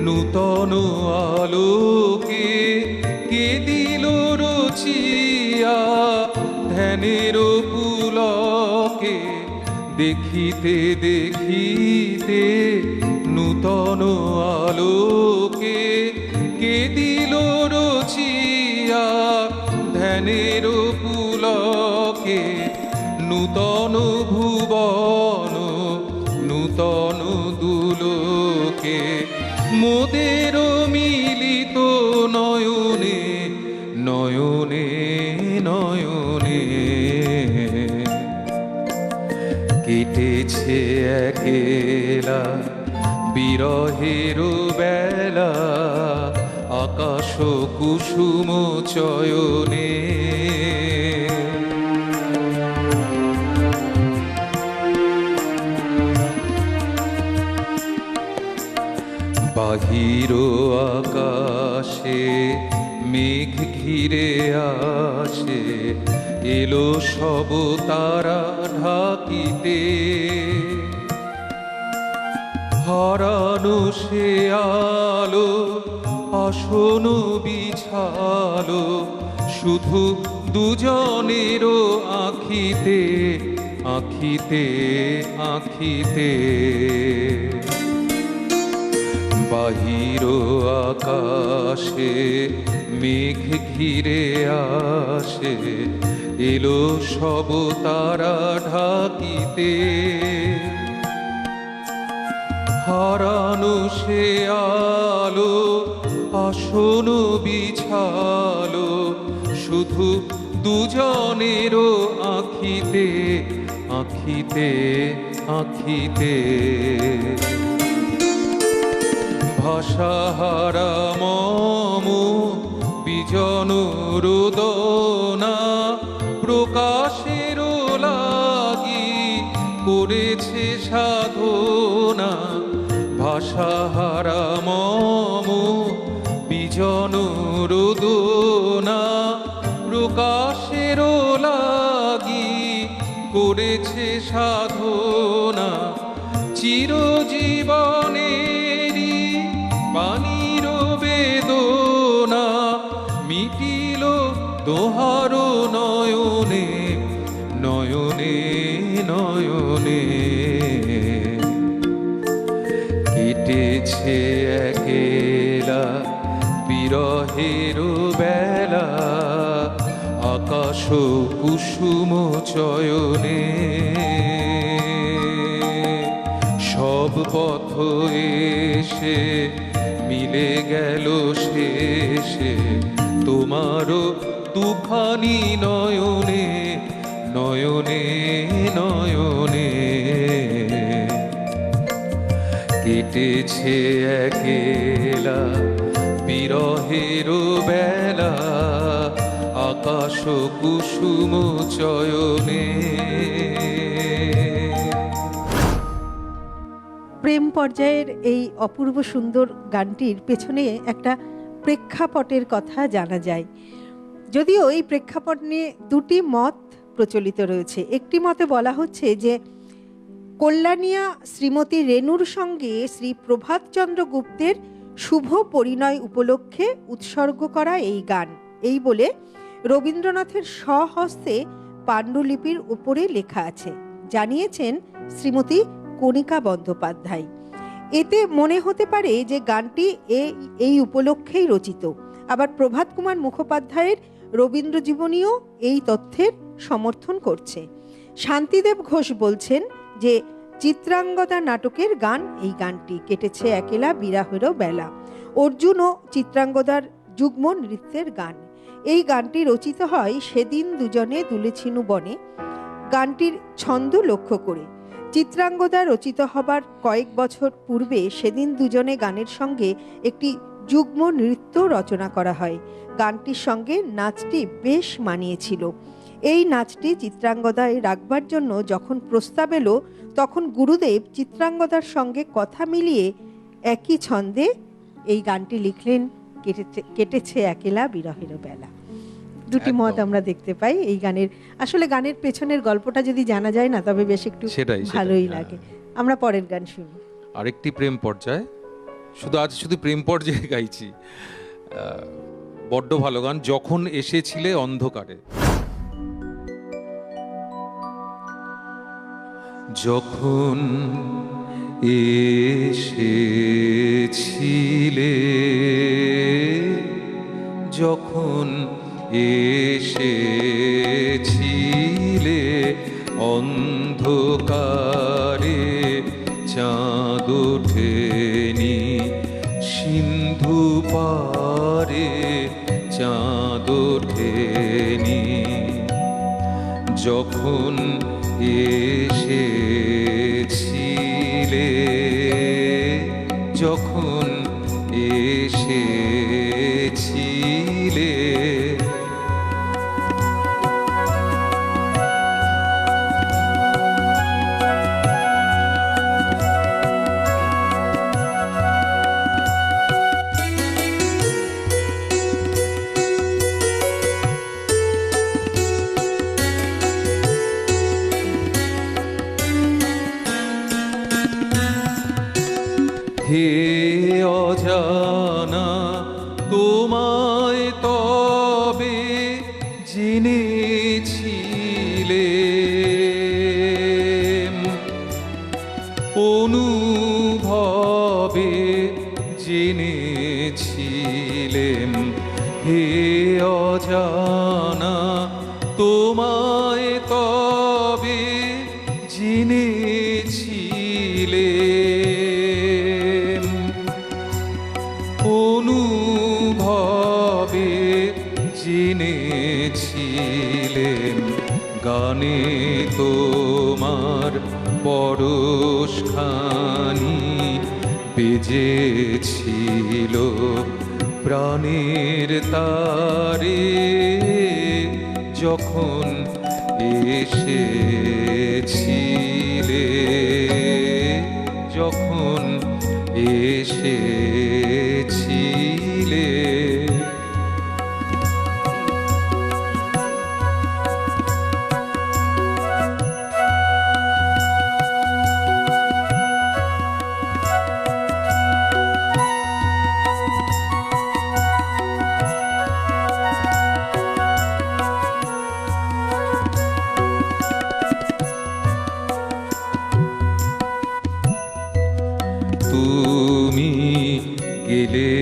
নূতন আলোকে, কে দিল রচিয়া ধ্যানের পুলকে। দেখিতে দেখিতে নূতন আলোকে, কে দিল রচিয়া ধ্যানের পুলকে। নূতন ভুবন নূতন দুলোকে, মোদের মিলিত নয়নে নয়নে নয়নে। কেটেছে একেলা বিরহের বেলা আকাশ কুসুম চয়নে, বাহির আকাশে মেঘ ঘিরে আসে, এলো সব তারা ঢাকিতে, হারানো সে আলো আসন বিছালো, শুধু দুজনের আখিতে আখিতে আখিতে। বাহির আকাশে মেঘ ঘিরে আসে, এলো সব তারা ঢাকিতে, হারানো সে আলো আসন বিছালো, শুধু দুজনের আখিতে আখিতে আখিতে। ভাষাহারা মম বিজন রোদনা, প্রকাশের লাগি করেছে সাধনা। ভাষাহারা মম বিজন রোদনা, প্রকাশের লাগি করেছে সাধনা। চিরজীবনেরই পানির বেদনা, মিটিল দোহার নয়নে নয়নে নয়নে। কেটেছে একেলা বিরহের বেলা আকাশ কুসুম চয়নে, সব পথ এসে মিলে গেল শেষে, তোমারও দুখানি নয়নে নয়নে নয়নে। কেটেছে একেলা বিরহের বেলা আকাশ কুসুম চয়নে। প্রেম পর্যায়ের এই অপূর্ব সুন্দর গানটির পেছনে একটা প্রেক্ষাপটের কথা জানা যায়। যদিও এই প্রেক্ষাপট নিয়ে দুটি মত প্রচলিত রয়েছে। একটি মতে বলা হচ্ছে যে কল্যাণিয়া শ্রীমতী রেণুর সঙ্গে শ্রী প্রভাতচন্দ্র গুপ্তের শুভ পরিণয় উপলক্ষে উৎসর্গ করা এই গান, এই বলে রবীন্দ্রনাথের স্বহস্তে পাণ্ডুলিপির উপরে লেখা আছে, জানিয়েছেন শ্রীমতী কণিকা বন্দ্যোপাধ্যায়। এতে মনে হতে পারে যে গানটি এই উপলক্ষেই রচিত। আবার প্রভাত কুমার মুখোপাধ্যায়ের রবীন্দ্র জীবনীও এই তথ্যের সমর্থন করছে। শান্তিদেব ঘোষ বলছেন যে চিত্রাঙ্গদা নাটকের গান এই গানটি। কেটেছে একেলা বিরহের বেলা অর্জুন ও চিত্রাঙ্গদার যুগ্ম নৃত্যের গান। এই গানটি রচিত হয় সেদিন দুজনে দুলেছিনু বনে, গানটির ছন্দ লক্ষ্য করে। চিত্রাঙ্গদা রচিত হবার কয়েক বছর পূর্বে সেদিন দুজনে গানের সঙ্গে একটি যুগ্ম নৃত্য রচনা করা হয়। গানটির সঙ্গে নাচটি বেশ মানিয়েছিল। এই নাচটি চিত্রাঙ্গদায় রাখবার জন্য যখন প্রস্তাব এলো, তখন গুরুদেব চিত্রাঙ্গদার সঙ্গে কথা মিলিয়ে একই ছন্দে এই গানটি লিখলেন, কেটেছে একেলা বিরহের বেলা। দুটি মত আমরা দেখতে পাই এই গানের। আসলে গানের পেছনের গল্পটা যদি জানা যায় না, তবে বেশ একটু ভালোই লাগে। আমরা পরের গান শুনি। আরেকটি প্রেম পর্যায়, শুধু প্রেম পর্যায়ে গাইছি, বড্ড ভালো গান, যখন এসেছিলে অন্ধকারে। যখন এসেছিলে, যখন এসেছিলে অন্ধকারে, চাঁদ ওঠেনি সিন্ধু পারে, চাঁদ ওঠেনি। যখন এসেছিলে হে অজানা তোমায় তবে জেনেছিলে অনুভবে জেনেছিলেম হে অজানা তোমায় তবে জেনেছিলেম অনুভবে জেনেছিলেম গানে তোমার পরশখানি বেজেছিল প্রাণের তারে যখন এসেছিলে যখন এসেছিলে তুমি গেলে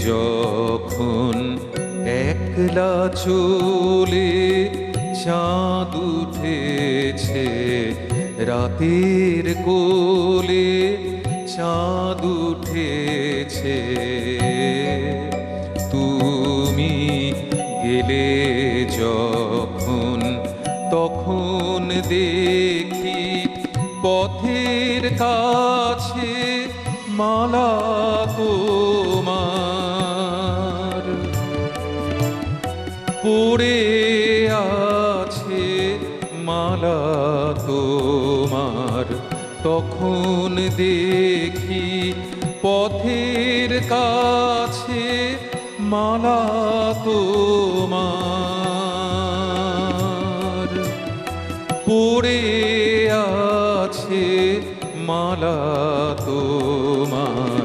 যখন একলা চলে চাঁদ উঠেছে রাতের কোলে চাঁদ উঠেছে তুমি গেলে যখন তখন দেখি পথের কাছে মালা তোমার পড়ে আছে মালা তোমার তখন দেখি পথের কাছে মালা তোমার পড়ে আছে মালা তোমার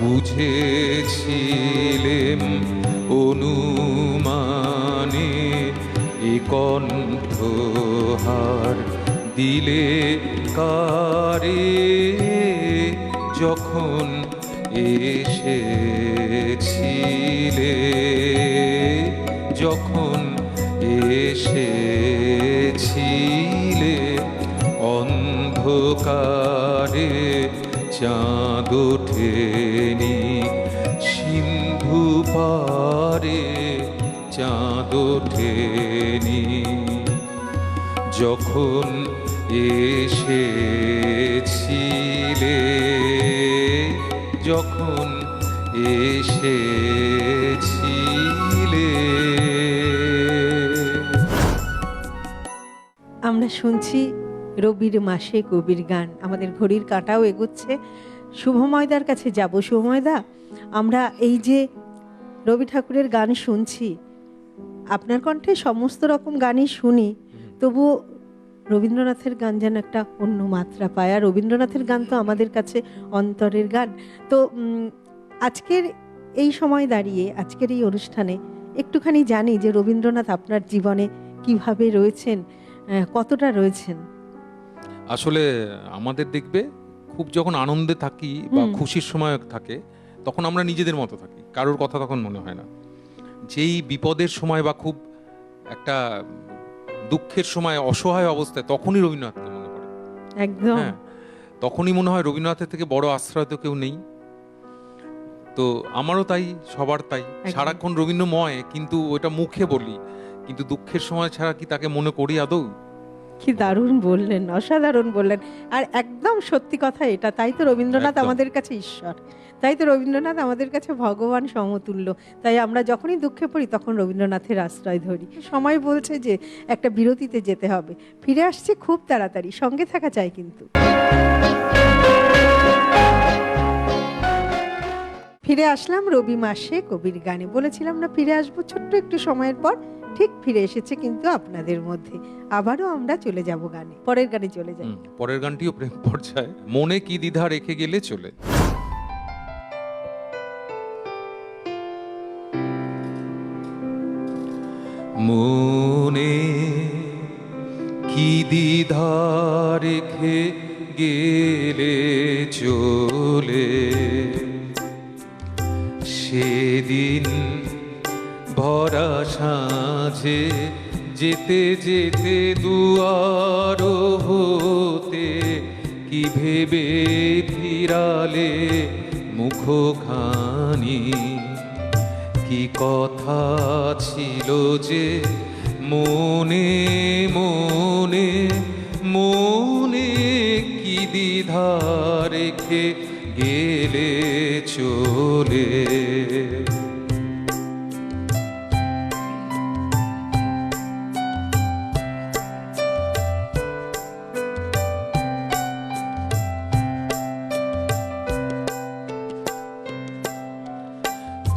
বুঝেছিলেম অনুমানে এ কণ্ঠহার দিলে কারে যখন এসেছিলে যখন এসেছিলে অন্ধকারে চাঁদ ওঠেনি সিন্ধু পারে চাঁদ ওঠেনি যখন এসেছিলে যখন এসেছিলে আমরা শুনছি রবির মাসে কবির গান। আমাদের ঘড়ির কাঁটাও এগোচ্ছে, শুভময়দার কাছে যাব। শুভময়দা, আমরা এই যে রবি ঠাকুরের গান শুনছি, আপনার কণ্ঠে সমস্ত রকম গানই শুনি, তবু রবীন্দ্রনাথের গান যেন একটা অন্য মাত্রা পায়। আর রবীন্দ্রনাথের গান তো আমাদের কাছে অন্তরের গান। তো আজকের এই সময় দাঁড়িয়ে, আজকের এই অনুষ্ঠানে একটুখানি জানি যে রবীন্দ্রনাথ আপনার জীবনে কিভাবে রয়েছেন, কতটা রয়েছেন। আসলে আমাদের দেখবে খুব যখন আনন্দে থাকি বা খুশির সময় থাকে তখন আমরা নিজেদের মতো থাকি, কারোর কথা তখন মনে হয় না। যেই বিপদের সময় বা খুব একটা দুঃখের সময়, অসহায় অবস্থায়, তখনই রবীন্দ্রনাথকে মনে পড়ে। একদম হ্যাঁ, তখনই মনে হয় রবীন্দ্রনাথের থেকে বড় আশ্রয় তো কেউ নেই। তো আমারও তাই, সবার তাই, সারাক্ষণ রবীন্দ্রময়, কিন্তু ওটা মুখে বলি, কিন্তু দুঃখের সময় ছাড়া কি তাকে মনে করি আদৌ? কি দারুণ বললেন, অসাধারণ বললেন। আর একদম সত্যি কথা এটা। তাই তো রবীন্দ্রনাথ আমাদের কাছে ঈশ্বর, তাই তো রবীন্দ্রনাথ আমাদের কাছে ভগবান সমতুল্য। তাই আমরা যখনই দুঃখে পড়ি তখন রবীন্দ্রনাথের আশ্রয় ধরি। সময় বলছে যে একটা বিরতিতে যেতে হবে, ফিরে আসছে খুব তাড়াতাড়ি, সঙ্গে থাকা চাই কিন্তু। ফিরে আসলাম রবি মাসে কবির গানে। বলেছিলাম না ফিরে আসবো ছোট্ট একটু সময়ের পর, ঠিক ফিরে এসেছে কিন্তু আপনাদের মধ্যে। আবারও আমরা চলে যাব গানে, পরের গানে চলে যাই। পরের গানটিও প্রেম পর্যায়ে, মনে কি দ্বিধা রেখে গেলে চলে। মনে কি দ্বিধা রেখে গেলে চলে, সেদিন ভরা সাঁঝে যেতে যেতে দুয়ার হতে কি ভেবে ফিরালে মুখখানি, কি কথা ছিল যে মনে মনে মনে, কি দ্বিধা রেখে গেলে চলে।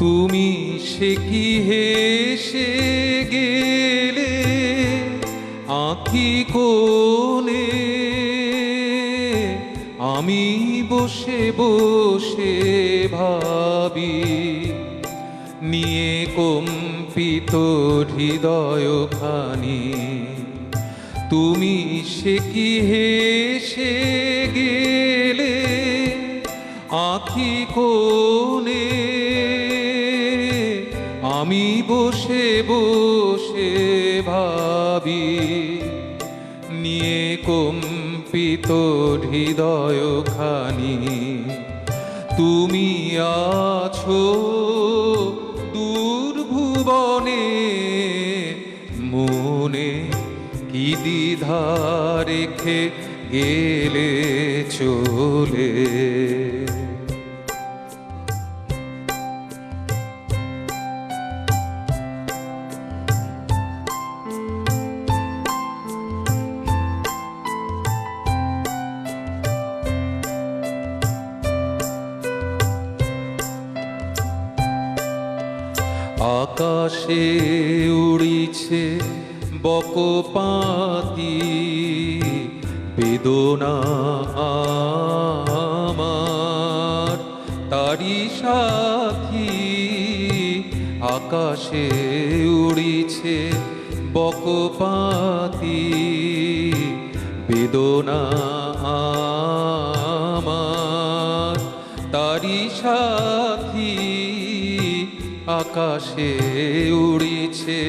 তুমি সে কি হেসে গেলে আঁখি কোণে, আমি বসে বসে ভাবি নিয়ে কম্পিত হৃদয়খানি। তুমি সে কি হেসে গেলে আঁখি কোণে, আমি বসে বসে ভাবি নিয়ে কম্পিত হৃদয়খানি। তুমি আছো দূর ভুবনে, মনে কি দ্বিধা রেখে গেলে চলে। আকাশে উড়িছে বকপাতি বেদনা আমার তারি সাথী। আকাশে উড়িছে বকপাতি বেদনা আমার তারি সাথী। আকাশে উড়িছে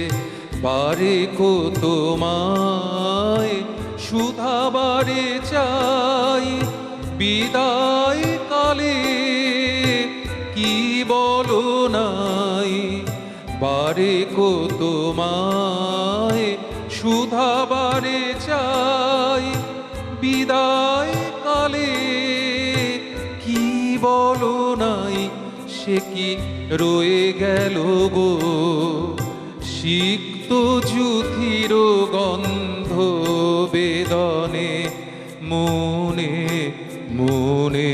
বারে কো তোমায় শুধাবারে চাই, বিদায় কালে কি বলো নাই। বারে কো তোমায় শুধাবারে চাই, বিদায় কালে কি বলো নাই। সে কি রয়ে গেল গো সিক্ত যুথির গন্ধ বেদনে, মনে মনে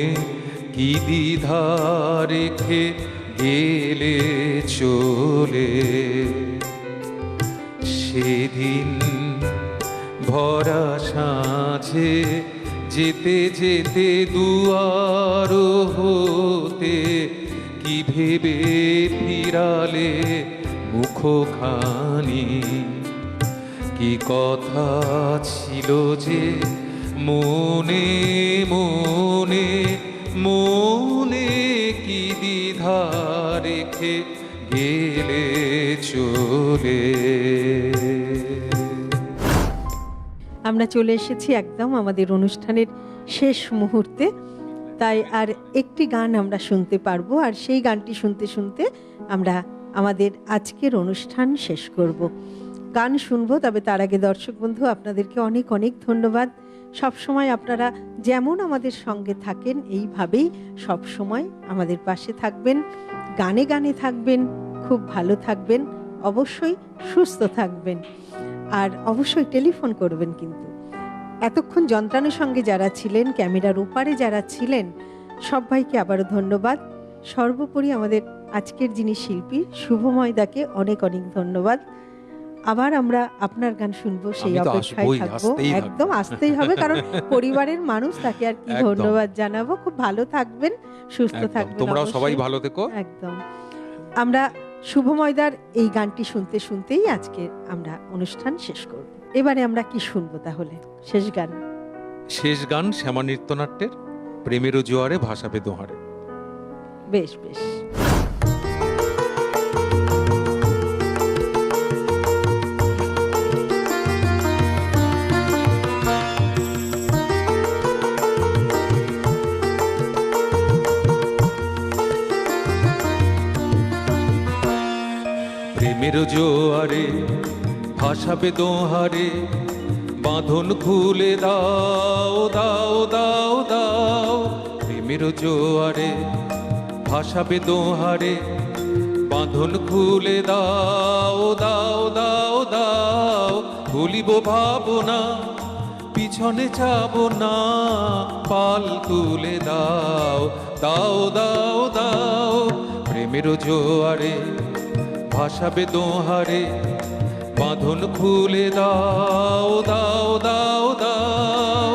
কি দ্বিধা রেখে গেলে চলে। সেদিন ভরা সাঁঝে যেতে যেতে দুয়ার হতে কি ভেবে ফিরালে মুখখানি, কি কথা ছিল যে মনে মনে মনে, কি দ্বিধা রেখে গেলে চলে। আমরা চলে এসেছি একদম আমাদের অনুষ্ঠানের শেষ মুহূর্তে, তাই আর একটি গান আমরা শুনতে পারবো, আর সেই গানটি শুনতে শুনতে আমরা আমাদের আজকের অনুষ্ঠান শেষ করব। গান শুনবো, তবে তার আগে দর্শক বন্ধু আপনাদেরকে অনেক অনেক ধন্যবাদ। সব সময় আপনারা যেমন আমাদের সঙ্গে থাকেন এইভাবেই সব সময় আমাদের পাশে থাকবেন, গানে গানে থাকবেন, খুব ভালো থাকবেন, অবশ্যই সুস্থ থাকবেন, আর অবশ্যই টেলিফোন করবেন। কিন্তু এতক্ষণ যন্ত্রাংশের সঙ্গে যারা ছিলেন, ক্যামেরার ওপারে যারা ছিলেন, সবাইকে আবারও ধন্যবাদ। সর্বোপরি আমাদের আজকের যিনি শিল্পী শুভময়দাকে অনেক অনেক ধন্যবাদ। আবার আমরা আপনার গান শুনবো, সেই অপেক্ষায় থাকবো। একদম আসতেই হবে, কারণ পরিবারের মানুষ, তাকে আর কি ধন্যবাদ জানাবো। খুব ভালো থাকবেন, সুস্থ থাকবেন, তোমরাও সবাই ভালো থেকো। একদম। আমরা শুভময়দার এই গানটি শুনতে শুনতেই আজকে আমরা অনুষ্ঠান শেষ করব। এবারে আমরা কি শুনবো তাহলে শেষ গান? শেষ গান শ্যামা নৃত্যনাট্যের প্রেমেরও জোয়ারে ভাসাবে দোহারে। বেশ বেশ। প্রেমেরও জোয়ারে ভাসাবে দোহারে, বাঁধন খুলে দাও দাও দাও দাও। প্রেমেরও জোয়ারে ভাসাবে দোহারে, বাঁধন খুলে দাও দাও দাও দাও। ভুলিব ভাবনা, পিছনে যাব না, পাল তুলে দাও দাও দাও দাও। প্রেমেরও জোয়ারে ভাসাবে দোহারে, বাঁধন খুলে দাও দাও দাও দাও।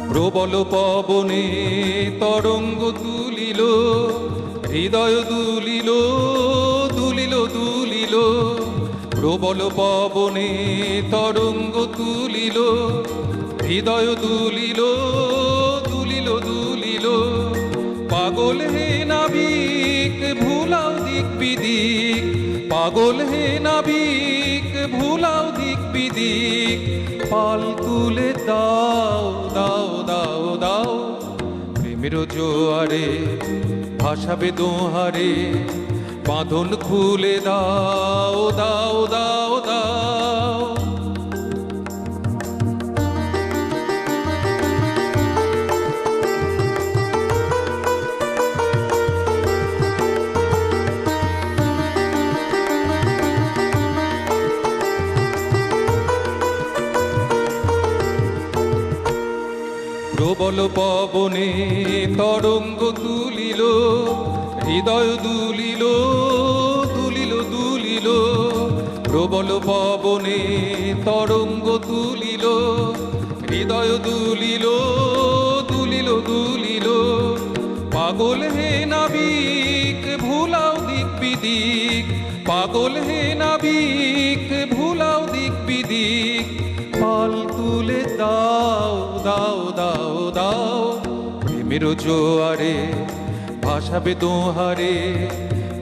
প্রবল পবনে তরঙ্গ তুলিল, হৃদয় দুলিল দুলিল দুলিল। প্রবল পবনে তরঙ্গ তুলিল, হৃদয় দুলিল দুলিল দুলিল। পাগল হে নাবিক ভুলাও দিক বিদিক, পাগল হে নাবিক ভুলাও দিক বিদিক। পাল তুলে দাও দাও দাও দাও। প্রেমেরও জোয়ারে ভাসাবে দোহারে, বাঁধন খুলে দাও দাও দাও দাও। প্রবল পবনে তরঙ্গ তুলিল, হৃদয় দুলিল দুলিল দুলিল। প্রবল পবনে তরঙ্গ তুলিল, হৃদয় দুলিল দুলিল দুলিল। পাগল হে নাবিক ভুলাও দিক বিদিক, পাগল হে নাবিক ভুলাও দিক বিদিক। পাল তুলে দাও দাও দাও দাও। প্রেমেরও জোয়ারে ভাসাবে দোহারে,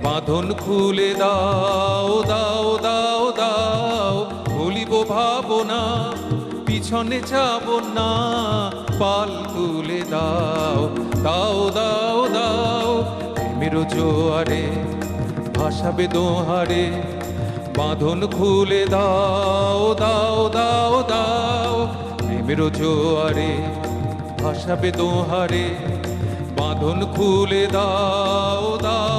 বাঁধন খুলে দাও দাও দাও দাও। ভুলিব ভাবনা, পিছনে যাব না, পাল তুলে দাও দাও দাও দাও। প্রেমেরও জোয়ারে ভাসাবে দোহারে, বাঁধন খুলে দাও দাও দাও দাও। প্রেমেরও জোয়ারে ভাসাবে দোহারে, বাঁধন খুলে দাও দাও।